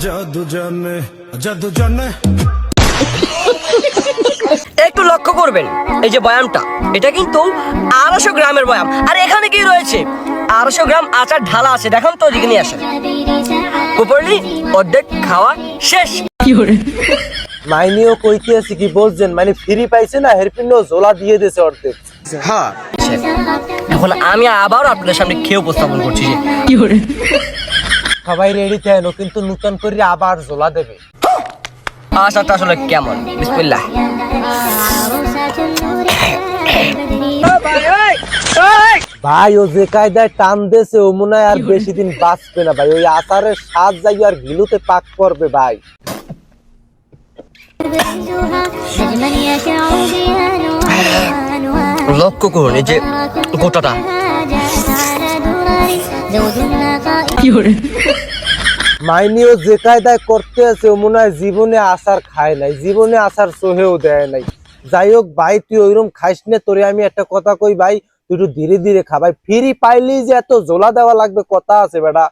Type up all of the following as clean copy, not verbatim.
জাদু জানে জাদু জানে। একটু লক্ষ্য করবেন এই যে বয়ামটা, এটা কিন্তু 250 গ্রামের বয়াম। আর এখানে কি রয়েছে? 250 গ্রাম আচার ঢালা আছে, দেখুন তো ওদিকে নিয়ে আসেন। উপরলি অর্ধেক খাওয়া শেষ। মাইনিও কইতে আছে কি বলছেন, মানে ফ্রি পাইছে না, হেরপিনও ঝোলা দিয়ে দিয়েছে অর্ধেক। হ্যাঁ এখন আমি আবার আপনাদের সামনে খেয়ে উপস্থাপন করছি যে সবাই রেডি থাকেন, কিন্তু নতুন করে আবার ঝোলা দেবে। আচারটা আসলে কেমন। বিসমিল্লাহ। ভাই ও যে কায়দায় টান দিয়েছে ও মনে হয় আর বেশি দিন বাঁচবে না ভাই। ওই আচারের স্বাদ যাই আর গিলুতে পাক করবে ভাই। লক্ষ্য করুন এই যে গোটাটা। মাইনিও যে কায়দায় করতে আছে ও মনে হয় জীবনে আচার খায় নাই, জীবনে আচার সহেও দেয় নাই। যাই হোক ভাই, তুই ওইরকম খাইস না। তোরে আমি একটা কথা কই ভাই, তুই একটু ধীরে ধীরে খা ভাই। ফ্রি পাইলি যে এত ঝোলা দেওয়া লাগবে কথা আছে বেটা।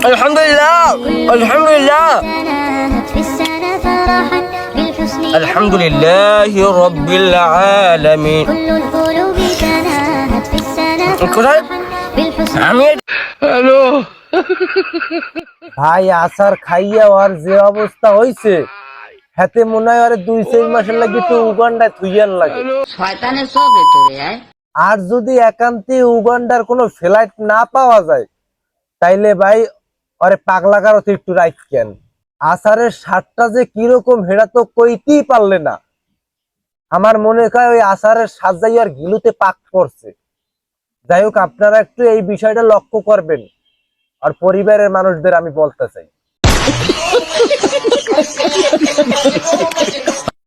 আলহামদুলিল্লাহ আলহামদুলিল্লাহ আলহামদুলিল্লাহি রাব্বিল আলামিন। আমি ভাই আচার খাইয়া আর যে অবস্থা হইছে, হাতে মনে হয় আরে 2-4 মাসের লাগে তো উগান্ডায় থুইয়ান লাগে। শয়তানের সব ভেতরে আয়। আর যদি একান্তে উগান্ডার কোনো ফ্লাইট না পাওয়া যায়, তাইলে ভাই আরে পাগলা কারো একটু রাইট কেন। আচারের স্বাদটা যে কিরকম হেরা তো কইতেই পারলে না। আমার মনে হয় ওই আচারের স্বাদ যাই আর গিলুতে পাক পড়ছে। যাই হোক, আপনারা একটু এই বিষয়টা লক্ষ্য করবেন। আর পরিবারের মানুষদের আমি বলতে চাই